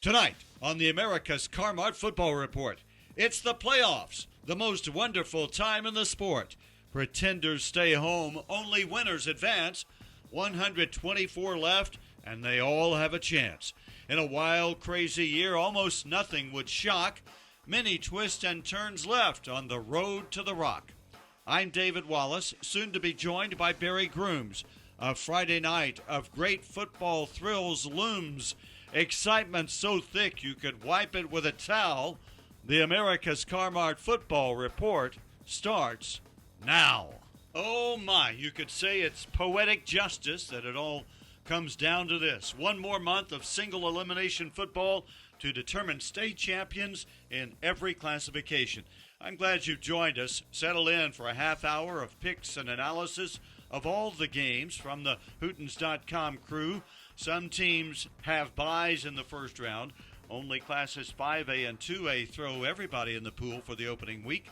Tonight on the America's Car-Mart Football Report, it's the playoffs, the most wonderful time in the sport. Pretenders stay home, only winners advance. 124 left, and they all have a chance. In a wild, crazy year, almost nothing would shock. Many twists and turns left on the road to the Rock. I'm David Wallace, soon to be joined by Barry Grooms. A Friday night of great football thrills looms. Excitement so thick you could wipe it with a towel. The America's Car-Mart Football Report starts now. Oh my, you could say it's poetic justice that it all comes down to this. One more month of single elimination football to determine state champions in every classification. I'm glad you joined us. Settle in for a half hour of picks and analysis of all the games from the Hootens.com crew. Some teams have byes in the first round. Only classes 5A and 2A throw everybody in the pool for the opening week.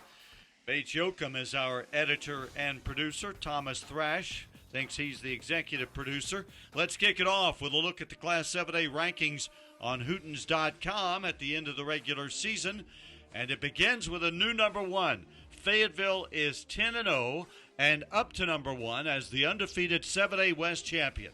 Bates Yoakum is our editor and producer. Thomas Thrash thinks he's the executive producer. Let's kick it off with a look at the Class 7A rankings on Hootens.com at the end of the regular season. And it begins with a new number one. Fayetteville is 10-0 and up to number one as the undefeated 7A West champion.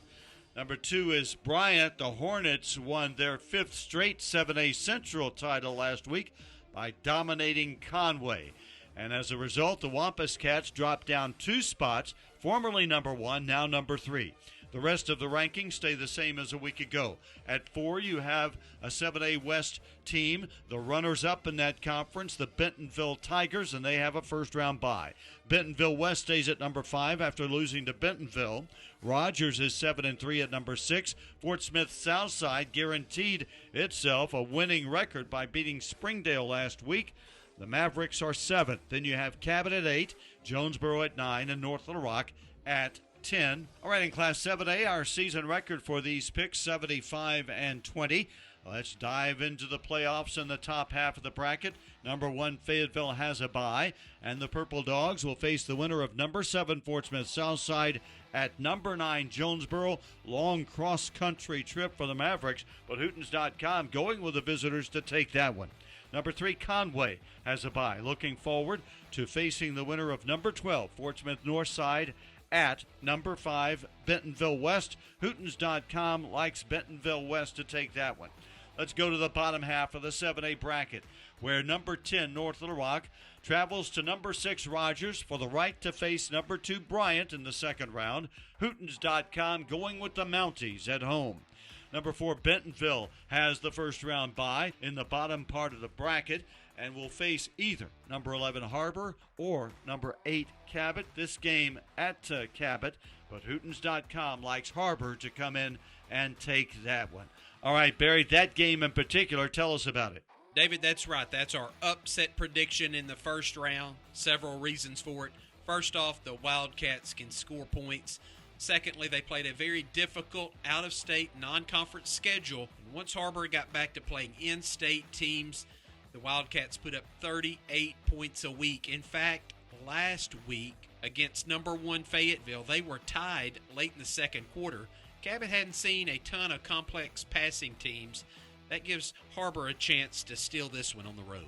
Number two is Bryant. The Hornets won their fifth straight 7A Central title last week by dominating Conway. And as a result, the Wampus Cats dropped down 2 spots, formerly number one, now number 3. The rest of the rankings stay the same as a week ago. At 4, you have a 7A West team, the runners-up in that conference, the Bentonville Tigers, and they have a first-round bye. Bentonville West stays at number 5 after losing to Bentonville. Rogers is 7-3 at number 6. Fort Smith Southside guaranteed itself a winning record by beating Springdale last week. The Mavericks are 7th. Then you have Cabot at 8, Jonesboro at 9, and North Little Rock at 10. All right, in Class 7A, our season record for these picks, 75-20. Let's dive into the playoffs in the top half of the bracket. Number 1, Fayetteville has a bye, and the Purple Dogs will face the winner of number 7, Fort Smith Southside, at number 9, Jonesboro. Long cross-country trip for the Mavericks, but Hootens.com going with the visitors to take that one. Number 3, Conway has a bye, looking forward to facing the winner of number 12, Fort Smith Northside, at number 5, Bentonville West. Hootens.com likes Bentonville West to take that one. Let's go to the bottom half of the 7A bracket, where number 10, North Little Rock, travels to number 6, Rogers, for the right to face number 2, Bryant, in the second round. Hootens.com going with the Mounties at home. Number 4, Bentonville has the first round bye in the bottom part of the bracket and will face either number 11, Harbor, or number 8, Cabot. This game at Cabot, but Hootens.com likes Harbor to come in and take that one. All right, Barry, that game in particular, tell us about it. David, that's right. That's our upset prediction in the first round. Several reasons for it. First off, the Wildcats can score points. Secondly, they played a very difficult out-of-state non-conference schedule. And once Harbor got back to playing in-state teams, the Wildcats put up 38 points a week. In fact, last week against number 1 Fayetteville, they were tied late in the second quarter. Cabot hadn't seen a ton of complex passing teams. That gives Harbor a chance to steal this one on the road.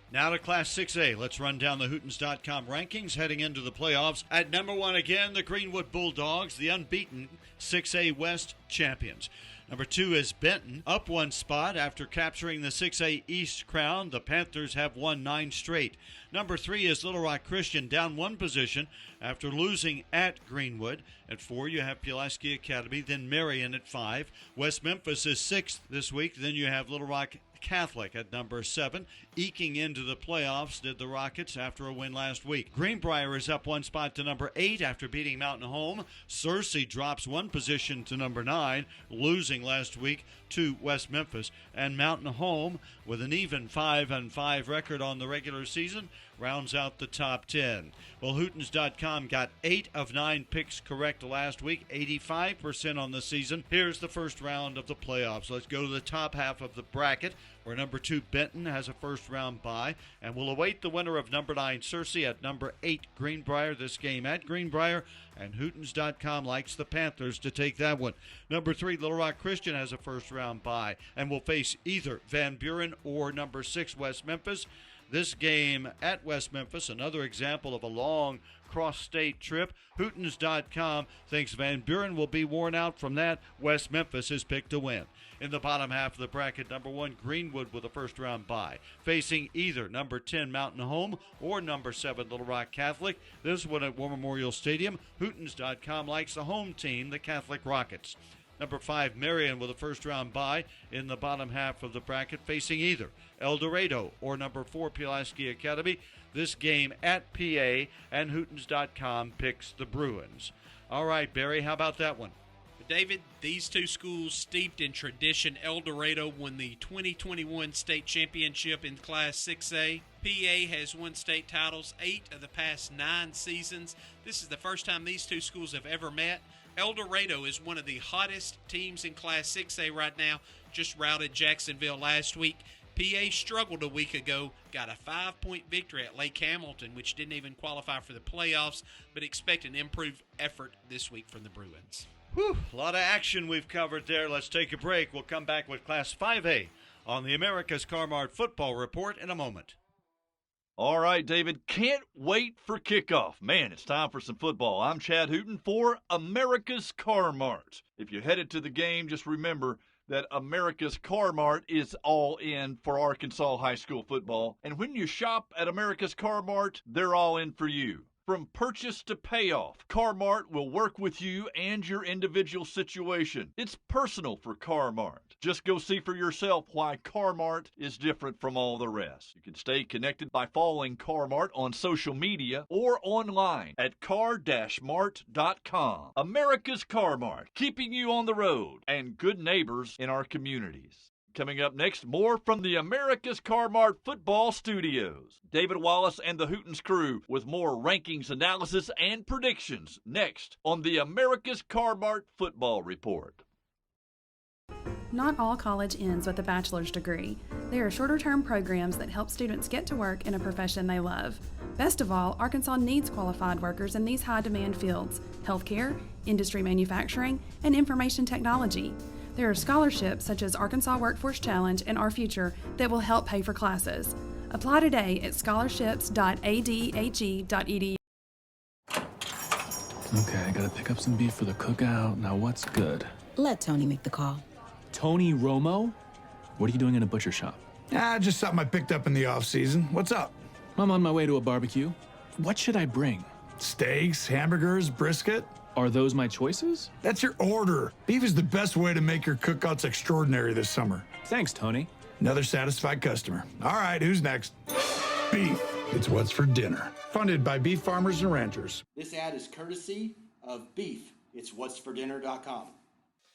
Now to Class 6A. Let's run down the Hootens.com rankings heading into the playoffs. At number 1 again, the Greenwood Bulldogs, the unbeaten 6A West champions. Number 2 is Benton, up 1 spot after capturing the 6A East crown. The Panthers have won 9 straight. Number 3 is Little Rock Christian, down 1 position after losing at Greenwood. At 4, you have Pulaski Academy, then Marion at 5. West Memphis is 6th this week. Then you have Little Rock Catholic at number 7. Eking into the playoffs did the Rockets after a win last week. Greenbrier is up 1 spot to number 8 after beating Mountain Home. Searcy drops 1 position to number 9, losing last week to West Memphis. And Mountain Home, with an even 5-5 record on the regular season, rounds out the top 10. Well, Hootens.com got 8 of 9 picks correct last week, 85% on the season. Here's the first round of the playoffs. Let's go to the top half of the bracket, where number 2 Benton has a first-round bye, and will await the winner of number 9 Searcy at number 8 Greenbrier. This game at Greenbrier, and Hootens.com likes the Panthers to take that one. Number 3 Little Rock Christian has a first-round bye and will face either Van Buren or number 6 West Memphis. This game at West Memphis, another example of a long cross-state trip. Hootens.com thinks Van Buren will be worn out from that. West Memphis is picked to win. In the bottom half of the bracket, number 1 Greenwood with a first-round bye, facing either number 10 Mountain Home or number 7 Little Rock Catholic. This one at War Memorial Stadium. Hootens.com likes the home team, the Catholic Rockets. Number 5 Marion with a first-round bye in the bottom half of the bracket, facing either El Dorado or number 4 Pulaski Academy. This game at PA, and Hootens.com picks the Bruins. All right, Barry, how about that one? David, these two schools steeped in tradition. El Dorado won the 2021 state championship in Class 6A. PA has won state titles 8 of the past 9 seasons. This is the first time these two schools have ever met. El Dorado is one of the hottest teams in Class 6A right now. Just routed Jacksonville last week. PA struggled a week ago, got a 5-point victory at Lake Hamilton, which didn't even qualify for the playoffs, but expect an improved effort this week from the Bruins. Whew, a lot of action we've covered there. Let's take a break. We'll come back with Class 5A on the America's Car-Mart Football Report in a moment. All right, David, can't wait for kickoff. Man, it's time for some football. I'm Chad Hooten for America's Car-Mart. If you're headed to the game, just remember that America's Car-Mart is all in for Arkansas high school football. And when you shop at America's Car-Mart, they're all in for you. From purchase to payoff, Car-Mart will work with you and your individual situation. It's personal for Car-Mart. Just go see for yourself why Car-Mart is different from all the rest. You can stay connected by following Car-Mart on social media or online at car-mart.com. America's Car-Mart, keeping you on the road and good neighbors in our communities. Coming up next, more from the America's Car-Mart football studios. David Wallace and the Hootens crew with more rankings, analysis, and predictions next on the America's Car-Mart football report. Not all college ends with a bachelor's degree. There are shorter-term programs that help students get to work in a profession they love. Best of all, Arkansas needs qualified workers in these high-demand fields: healthcare, industry manufacturing, and information technology. There are scholarships such as Arkansas Workforce Challenge and Our Future that will help pay for classes. Apply today at scholarships.adhe.edu. Okay, I gotta pick up some beef for the cookout. Now what's good? Let Tony make the call. Tony Romo? What are you doing in a butcher shop? Just something I picked up in the off-season. What's up? I'm on my way to a barbecue. What should I bring? Steaks, hamburgers, brisket? Are those my choices? That's your order. Beef is the best way to make your cookouts extraordinary this summer. Thanks, Tony. Another satisfied customer. All right, who's next? Beef. It's what's for dinner. Funded by beef farmers and ranchers. This ad is courtesy of Beef. It's what'sfordinner.com.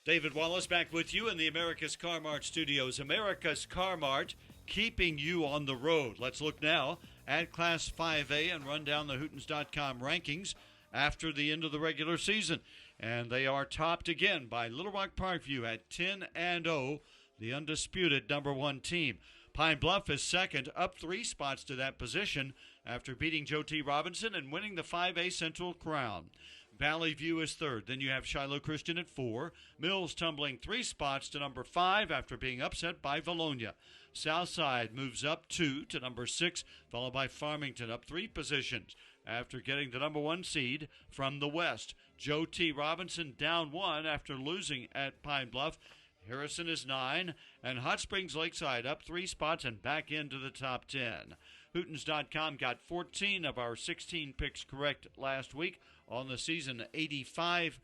David Wallace back with you in the America's Car-Mart studios. America's Car-Mart, keeping you on the road. Let's look now at Class 5A and run down the Hootens.com rankings after the end of the regular season. And they are topped again by Little Rock Parkview at 10-0, the undisputed number 1 team. Pine Bluff is second, up 3 spots to that position after beating Joe T. Robinson and winning the 5A Central Crown. Valley View is third. Then you have Shiloh Christian at 4. Mills tumbling 3 spots to number 5 after being upset by Valonia. Southside moves up 2 to number 6, followed by Farmington up 3 positions after getting the number 1 seed from the West. Joe T. Robinson down 1 after losing at Pine Bluff. Harrison is 9, and Hot Springs Lakeside up 3 spots and back into the top 10. Hootens.com got 14 of our 16 picks correct last week. On the season, 85%.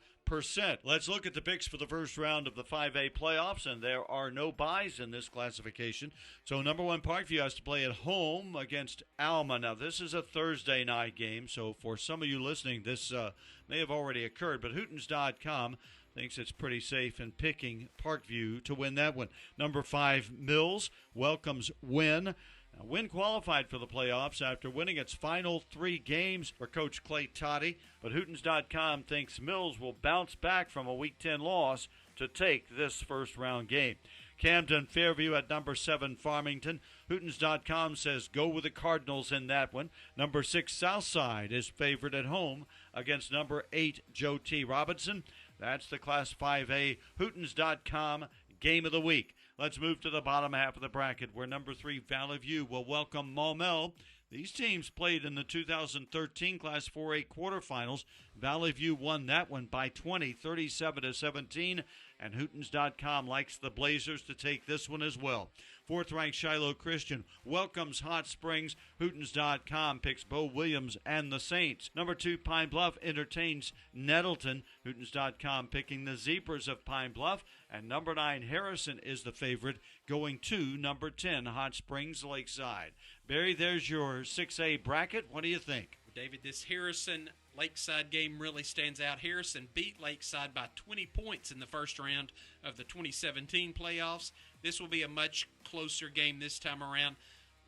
Let's look at the picks for the first round of the 5A playoffs, and there are no byes in this classification. So number 1 Parkview has to play at home against Alma. Now, this is a Thursday night game, so for some of you listening, this may have already occurred, but Hootens.com thinks it's pretty safe in picking Parkview to win that one. Number 5 Mills welcomes Wynn. Now, Wynn qualified for the playoffs after winning its final 3 games for Coach Clay Toddy, but Hootens.com thinks Mills will bounce back from a Week 10 loss to take this first-round game. Camden Fairview at number 7 Farmington. Hootens.com says go with the Cardinals in that one. Number 6 Southside is favored at home against number 8 Joe T. Robinson. That's the Class 5A Hootens.com game of the week. Let's move to the bottom half of the bracket where number 3 Valley View will welcome Maumelle. These teams played in the 2013 Class 4A quarterfinals. Valley View won that one by 20, 37-17, and Hootens.com likes the Blazers to take this one as well. 4th-ranked Shiloh Christian welcomes Hot Springs. Hootens.com picks Bo Williams and the Saints. Number 2, Pine Bluff entertains Nettleton. Hootens.com picking the Zebras of Pine Bluff. And number 9, Harrison is the favorite, going to number 10, Hot Springs Lakeside. Barry, there's your 6A bracket. What do you think? David, this Harrison Lakeside game really stands out. Harrison beat Lakeside by 20 points in the first round of the 2017 playoffs. This will be a much closer game this time around.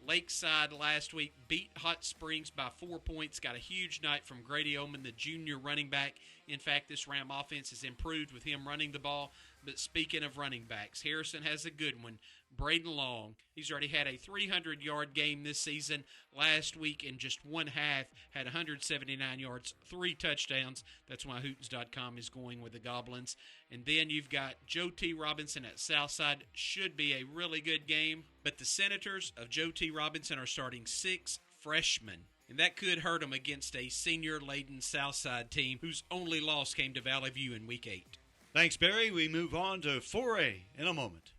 Lakeside last week beat Hot Springs by 4 points, got a huge night from Grady Oman, the junior running back. In fact, this Ram offense has improved with him running the ball. But speaking of running backs, Harrison has a good one. Braden Long, he's already had a 300-yard game this season. Last week in just one half, had 179 yards, 3 touchdowns. That's why Hootens.com is going with the Goblins. And then you've got Joe T. Robinson at Southside. Should be a really good game. But the Senators of Joe T. Robinson are starting 6 freshmen. And that could hurt them against a senior-laden Southside team whose only loss came to Valley View in Week 8. Thanks, Barry. We move on to 4A in a moment.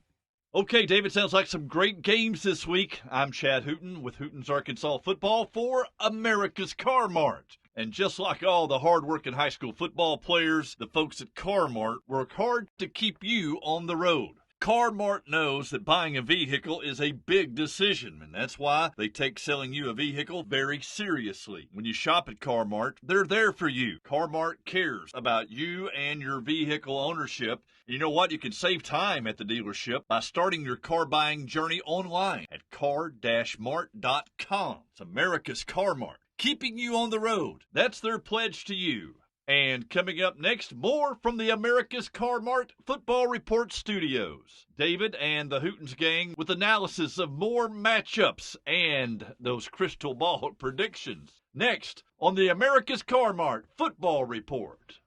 Okay, David, sounds like some great games this week. I'm Chad Hooten with Hooten's Arkansas Football for America's Car-Mart. And just like all the hard-working high school football players, the folks at Car-Mart work hard to keep you on the road. Car-Mart knows that buying a vehicle is a big decision, and that's why they take selling you a vehicle very seriously. When you shop at Car-Mart, they're there for you. Car-Mart cares about you and your vehicle ownership. You know what? You can save time at the dealership by starting your car buying journey online at car-mart.com. It's America's Car-Mart, keeping you on the road. That's their pledge to you. And coming up next, more from the America's Car-Mart Football Report Studios. David and the Hootens gang with analysis of more matchups and those crystal ball predictions. Next on the America's Car-Mart Football Report.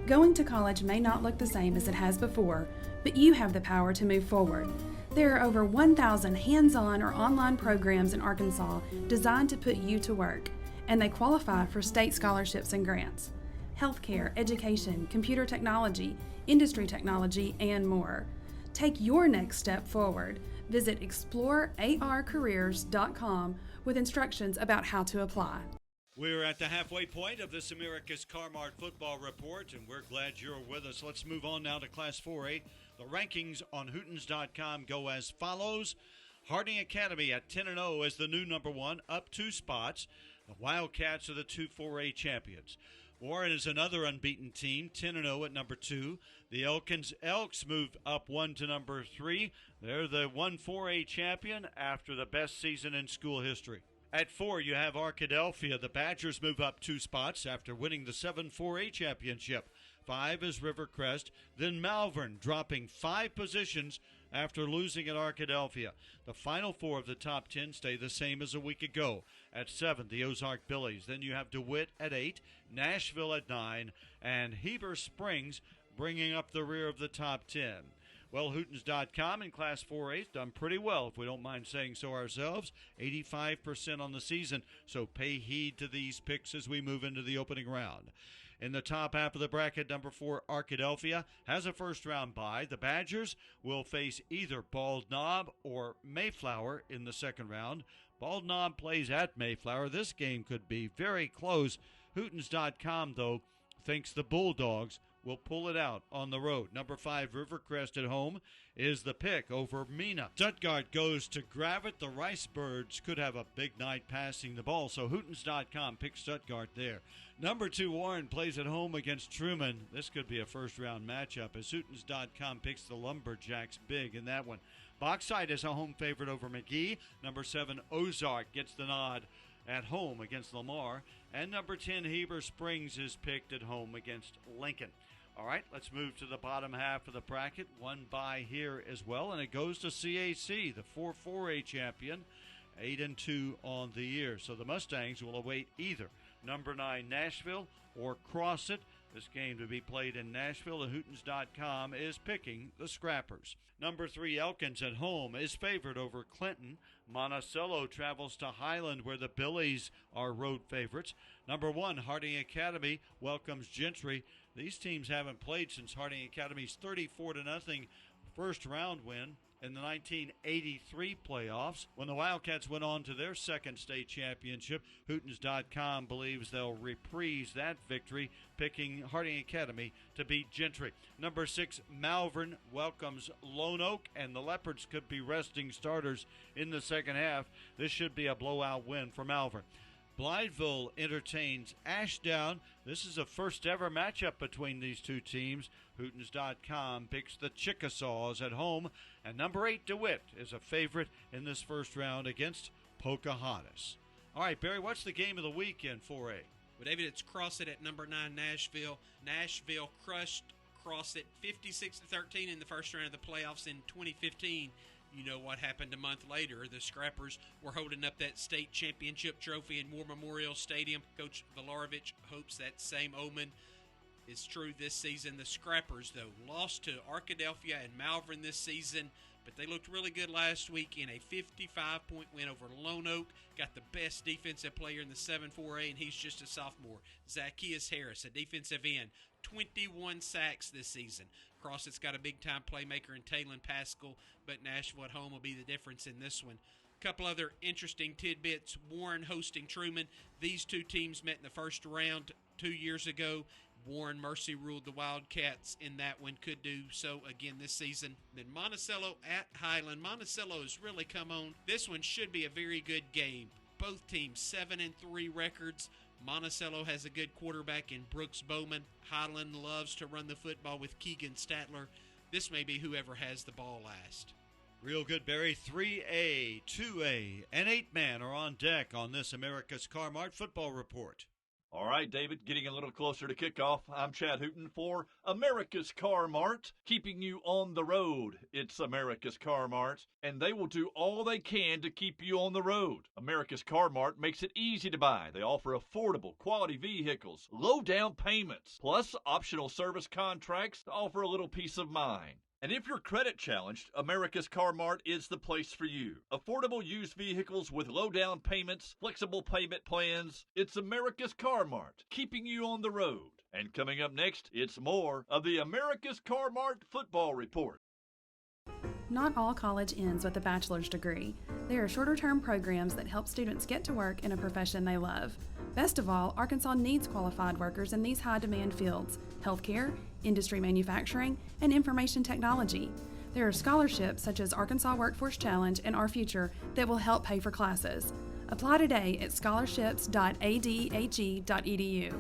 Going to college may not look the same as it has before, but you have the power to move forward. There are over 1,000 hands-on or online programs in Arkansas designed to put you to work, and they qualify for state scholarships and grants. Healthcare, education, computer technology, industry technology, and more. Take your next step forward. Visit explorearcareers.com with instructions about how to apply. We're at the halfway point of this America's Car-Mart Football Report, and we're glad you're with us. Let's move on now to Class 4A. The rankings on Hootens.com go as follows. Harding Academy at 10-0 as the new number 1, up 2 spots. The Wildcats are the 2 4A champions. Warren is another unbeaten team, 10-0 at number 2. The Elkins Elks moved up 1 to number 3. They're the 1 4A champion after the best season in school history. At 4, you have Arkadelphia. The Badgers move up 2 spots after winning the 7 4A championship. 5 is Rivercrest, then Malvern dropping 5 positions after losing at Arkadelphia. The final 4 of the top 10 stay the same as a week ago. At 7, the Ozark Billies. Then you have DeWitt at 8, Nashville at 9, and Heber Springs bringing up the rear of the top 10. Well, Hootens.com in Class 4A has done pretty well, if we don't mind saying so ourselves. 85% on the season, so pay heed to these picks as we move into the opening round. In the top half of the bracket, number 4, Arkadelphia has a first-round bye. The Badgers will face either Bald Knob or Mayflower in the second round. Bald Knob plays at Mayflower. This game could be very close. Hootens.com, though, thinks the Bulldogs will pull it out on the road. Number 5, Rivercrest at home is the pick over Mena. Stuttgart goes to Gravett. The Ricebirds could have a big night passing the ball, so Hootens.com picks Stuttgart there. Number 2, Warren plays at home against Truman. This could be a first-round matchup as Hootens.com picks the Lumberjacks big in that one. Bauxite is a home favorite over McGee. Number 7, Ozark gets the nod at home against Lamar. And number 10, Heber Springs is picked at home against Lincoln. All right, let's move to the bottom half of the bracket. One bye here as well, and it goes to CAC, the 4-4A champion, 8-2 on the year. So the Mustangs will await either number 9 Nashville or Crossit. This game to be played in Nashville. The Hootens.com is picking the Scrappers. Number 3 Elkins at home is favored over Clinton. Monticello travels to Highland, where the Billies are road favorites. Number 1 Harding Academy welcomes Gentry. These teams haven't played since Harding Academy's 34-0 first round win in the 1983 playoffs. When the Wildcats went on to their second state championship, Hootens.com believes they'll reprise that victory, picking Harding Academy to beat Gentry. Number 6 Malvern welcomes Lone Oak, and the Leopards could be resting starters in the second half. This should be a blowout win for Malvern. Blytheville entertains Ashdown. This is a first-ever matchup between these two teams. Hootens.com picks the Chickasaws at home. And number 8, DeWitt, is a favorite in this first round against Pocahontas. All right, Barry, what's the game of the week in 4A? Well, David, it's Crossit at number 9, Nashville. Nashville crushed Crossit 56-13 in the first round of the playoffs in 2015. You know what happened a month later. The Scrappers were holding up that state championship trophy in War Memorial Stadium. Coach Valarovich hopes that same omen is true this season. The Scrappers, though, lost to Arkadelphia and Malvern this season, but they looked really good last week in a 55-point win over Lone Oak. Got the best defensive player in the 7-4A, and he's just a sophomore. Zacchaeus Harris, a defensive end, 21 sacks this season. Crossit's got a big-time playmaker in Talon Pascal, but Nashville at home will be the difference in this one. A couple other interesting tidbits. Warren hosting Truman. These two teams met in the first round 2 years ago. Warren mercy ruled the Wildcats in that one. Could do so again this season. Then Monticello at Highland. Monticello has really come on. This one should be a very good game. Both teams 7-3 records. Monticello has a good quarterback in Brooks Bowman. Highland loves to run the football with Keegan Statler. This may be whoever has the ball last. Real good, Barry. 3A, 2A, and 8-man are on deck on this America's Car-Mart football report. All right, David, getting a little closer to kickoff. I'm Chad Hooten for America's Car-Mart, keeping you on the road. It's America's Car-Mart, and they will do all they can to keep you on the road. America's Car-Mart makes it easy to buy. They offer affordable, quality vehicles, low down payments, plus optional service contracts to offer a little peace of mind. And if you're credit challenged, America's Car-Mart is the place for you. Affordable used vehicles with low down payments, flexible payment plans. It's America's Car-Mart, keeping you on the road. And coming up next, it's more of the America's Car-Mart football report. Not all college ends with a bachelor's degree. There are shorter-term programs that help students get to work in a profession they love. Best of all, Arkansas needs qualified workers in these high-demand fields: healthcare, industry manufacturing, and information technology. There are scholarships such as Arkansas Workforce Challenge and Our Future that will help pay for classes. Apply today at scholarships.adhe.edu.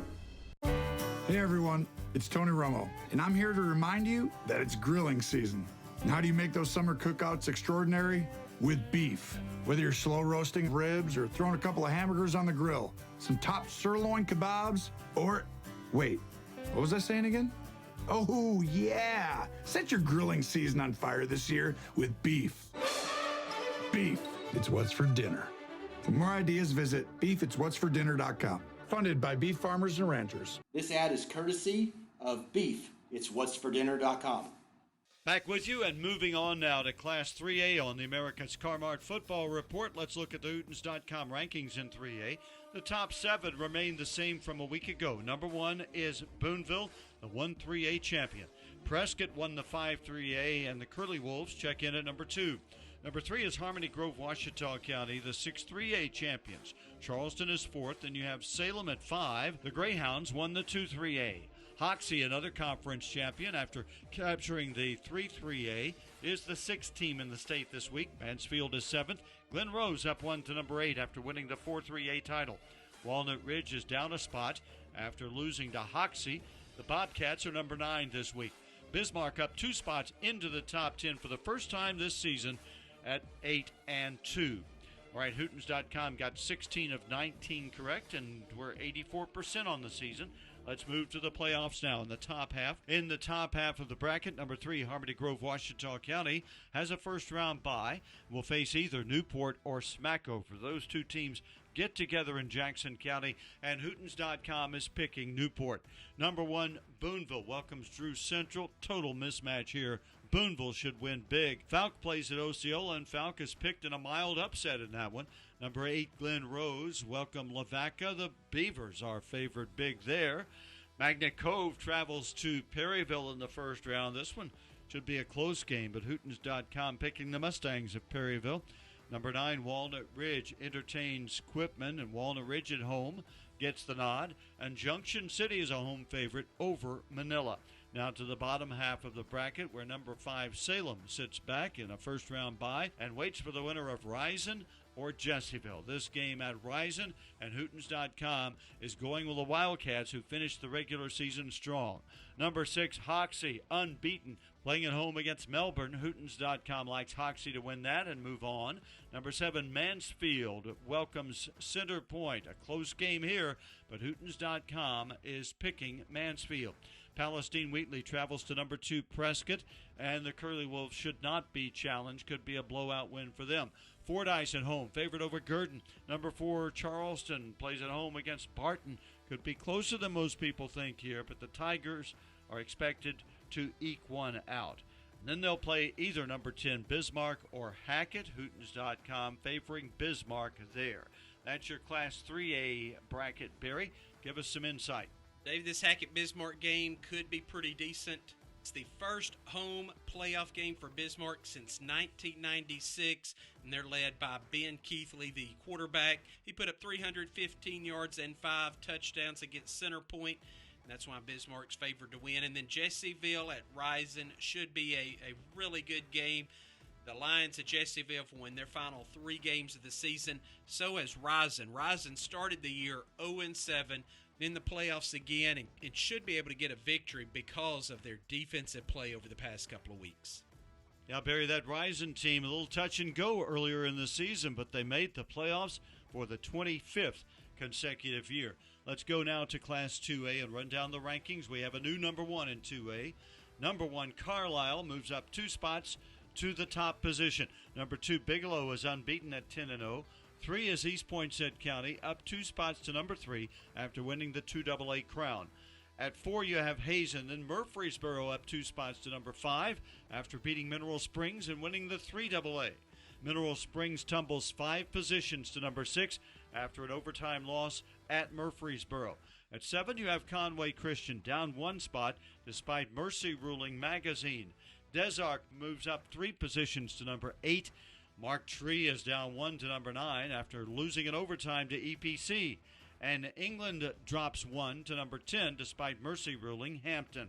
Hey everyone, it's Tony Romo, and I'm here to remind you that it's grilling season. And how do you make those summer cookouts extraordinary? With beef. Whether you're slow roasting ribs or throwing a couple of hamburgers on the grill, some top sirloin kebabs, or, wait, what was I saying again? Oh yeah, set your grilling season on fire this year with beef. Beef, it's what's for dinner. For more ideas, visit beefitswhatsfordinner.com. Funded by beef farmers and ranchers. This ad is courtesy of Beef. It's whatsfordinner.com. Back with you and moving on now to Class 3A on the America's Car-Mart football report. Let's look at the Hootens.com rankings in 3A. The top 7 remain the same from a week ago. Number 1 is Boonville, the 1-3A champion. Prescott won the 5-3A, and the Curly Wolves check in at number 2. Number 3 is Harmony Grove, Ouachita County, the 6-3A champions. Charleston is 4th, and you have Salem at 5. The Greyhounds won the 2-3A. Hoxie, another conference champion after capturing the 3-3A, is the 6th team in the state this week. Mansfield is 7th. Glen Rose up 1 to number 8 after winning the 4-3A title. Walnut Ridge is down a spot after losing to Hoxie. The Bobcats are number 9 this week. Bismarck up 2 spots into the top 10 for the first time this season at 8-2. All right, Hootens.com got 16 of 19 correct, and we're 84% on the season. Let's move to the playoffs now in the top half. In the top half of the bracket, number 3, Harmony Grove, Ouachita County, has a first-round bye. Will face either Newport or Smacko. For those two teams get together in Jackson County, and Hootens.com is picking Newport. Number 1, Boonville welcomes Drew Central. Total mismatch here. Boonville should win big. Falk plays at Osceola, and Falk is picked in a mild upset in that one. Number 8, Glen Rose welcome Lavaca. The Beavers are favored big there. Magnet Cove travels to Perryville in the first round. This one should be a close game, but Hootens.com picking the Mustangs of Perryville. Number 9, Walnut Ridge entertains Quitman, and Walnut Ridge at home gets the nod. And Junction City is a home favorite over Manila. Now to the bottom half of the bracket, where number 5, Salem, sits back in a first-round bye and waits for the winner of Risen or Jessieville. This game at Risen, and Hootens.com is going with the Wildcats, who finished the regular season strong. Number 6, Hoxie, unbeaten, playing at home against Melbourne. Hootens.com likes Hoxie to win that and move on. Number 7, Mansfield welcomes Center Point. A close game here, but Hootens.com is picking Mansfield. Palestine Wheatley travels to number 2, Prescott, and the Curly Wolves should not be challenged. Could be a blowout win for them. Fordyce at home, favored over Gurdon. Number 4, Charleston plays at home against Barton. Could be closer than most people think here, but the Tigers are expected to eke one out. And then they'll play either number 10, Bismarck, or Hackett. Hootens.com favoring Bismarck there. That's your Class 3A bracket, Barry. Give us some insight. Dave, this Hackett-Bismarck game could be pretty decent. It's the first home playoff game for Bismarck since 1996, and they're led by Ben Keithley, the quarterback. He put up 315 yards and 5 touchdowns against Center Point, and that's why Bismarck's favored to win. And then Jessieville at Risen should be a really good game. The Lions at Jessieville have won their final 3 games of the season. So has Risen. Risen started the year 0-7. In the playoffs again, and should be able to get a victory because of their defensive play over the past couple of weeks. Yeah, Barry, that Risen team, a little touch and go earlier in the season, but they made the playoffs for the 25th consecutive year. Let's go now to Class 2A and run down the rankings. We have a new number 1 in 2A. Number 1, Carlisle, moves up 2 spots to the top position. Number 2, Bigelow, is unbeaten at 10-0. 3 is East Poinsett County, up 2 spots to number 3 after winning the 2AA crown. At 4, you have Hazen, then Murfreesboro up 2 spots to number 5 after beating Mineral Springs and winning the 3AA. Mineral Springs tumbles 5 positions to number 6 after an overtime loss at Murfreesboro. At 7, you have Conway Christian, down 1 spot despite Mercy ruling Magazine. Des Arc moves up 3 positions to number 8. Mark Tree is down 1 to number 9 after losing in overtime to EPC. And England drops 1 to number 10 despite Mercy ruling Hampton.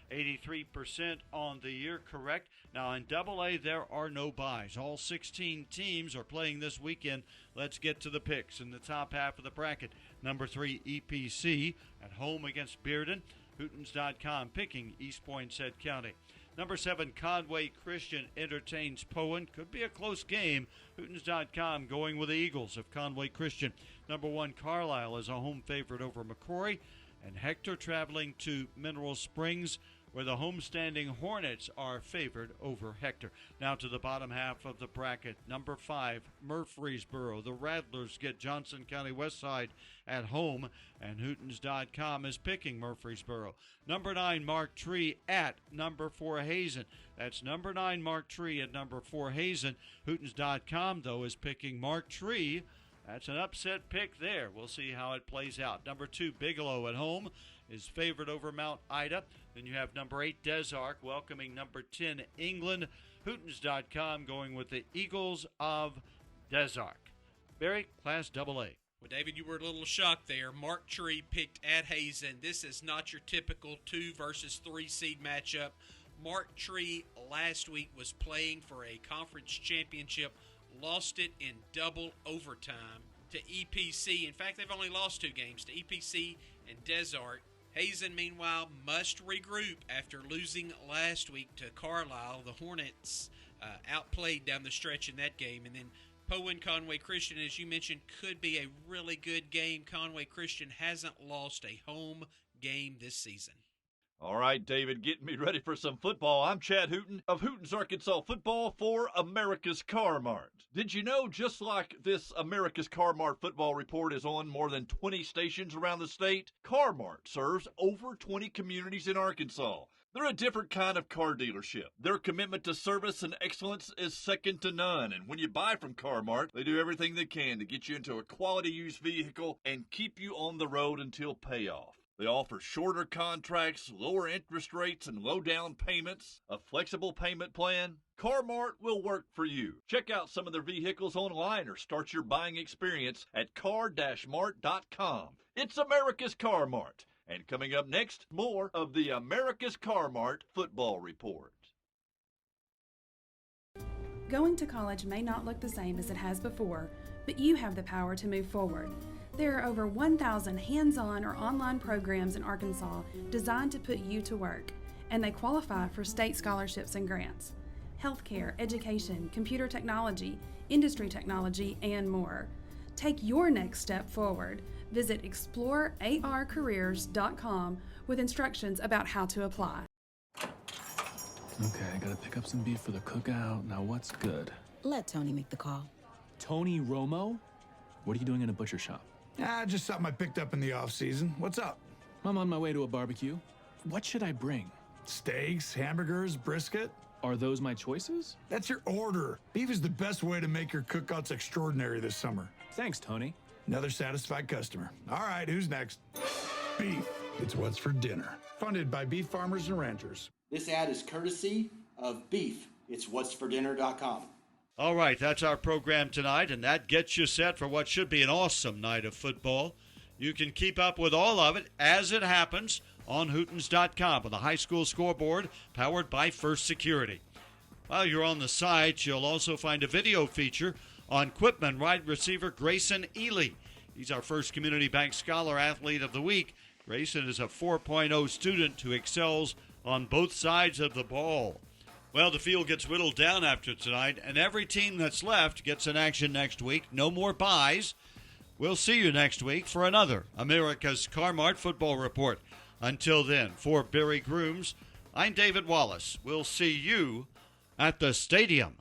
83% on the year correct. Now in AA, there are no buys. All 16 teams are playing this weekend. Let's get to the picks in the top half of the bracket. Number 3, EPC at home against Bearden. Hootens.com picking East Poinsett County. Number 7, Conway Christian entertains Poen. Could be a close game. Hootens.com going with the Eagles of Conway Christian. Number 1, Carlisle is a home favorite over McCrory. And Hector traveling to Mineral Springs, where the homestanding Hornets are favored over Hector. Now to the bottom half of the bracket. Number 5, Murfreesboro. The Rattlers get Johnson County Westside at home, and Hootens.com is picking Murfreesboro. Number 9, Mark Tree at number 4, Hazen. That's number 9, Mark Tree at number 4, Hazen. Hootens.com, though, is picking Mark Tree. That's an upset pick there. We'll see how it plays out. Number 2, Bigelow at home is favored over Mount Ida. Then you have number 8, Des Arc welcoming number 10, England. Hootens.com going with the Eagles of Des Arc. Barry, Class AA. Well, David, you were a little shocked there. Mark Tree picked at Hazen. This is not your typical 2 versus 3 seed matchup. Mark Tree last week was playing for a conference championship, lost it in double overtime to EPC. In fact, they've only lost 2 games to EPC and Des Arc. Hazen, meanwhile, must regroup after losing last week to Carlisle. The Hornets outplayed down the stretch in that game. And then Poen Conway Christian, as you mentioned, could be a really good game. Conway Christian hasn't lost a home game this season. All right, David, getting me ready for some football. I'm Chad Hooten of Hooten's Arkansas Football for America's Car-Mart. Did you know, just like this America's Car-Mart football report is on more than 20 stations around the state, Car-Mart serves over 20 communities in Arkansas. They're a different kind of car dealership. Their commitment to service and excellence is second to none. And when you buy from Car-Mart, they do everything they can to get you into a quality used vehicle and keep you on the road until payoff. They offer shorter contracts, lower interest rates, and low down payments, a flexible payment plan. Car-Mart will work for you. Check out some of their vehicles online or start your buying experience at car-mart.com. It's America's Car-Mart. And coming up next, more of the America's Car-Mart Football Report. Going to college may not look the same as it has before, but you have the power to move forward. There are over 1,000 hands-on or online programs in Arkansas designed to put you to work, and they qualify for state scholarships and grants. Healthcare, education, computer technology, industry technology, and more. Take your next step forward. Visit explorearcareers.com with instructions about how to apply. Okay, I gotta pick up some beef for the cookout. Now what's good? Let Tony make the call. Tony Romo? What are you doing in a butcher shop? Just something I picked up in the off-season. What's up? I'm on my way to a barbecue. What should I bring? Steaks, hamburgers, brisket? Are those my choices? That's your order. Beef is the best way to make your cookouts extraordinary this summer. Thanks, Tony. Another satisfied customer. All right, who's next? Beef. It's what's for dinner. Funded by beef farmers and ranchers. This ad is courtesy of Beef. It's what'sfordinner.com. All right, that's our program tonight, and that gets you set for what should be an awesome night of football. You can keep up with all of it as it happens on Hootens.com with a high school scoreboard powered by First Security. While you're on the site, you'll also find a video feature on Quitman wide receiver Grayson Ely. He's our first Community Bank Scholar Athlete of the Week. Grayson is a 4.0 student who excels on both sides of the ball. Well, the field gets whittled down after tonight, and every team that's left gets an action next week. No more buys. We'll see you next week for another America's Car-Mart Football Report. Until then, for Barry Grooms, I'm David Wallace. We'll see you at the stadium.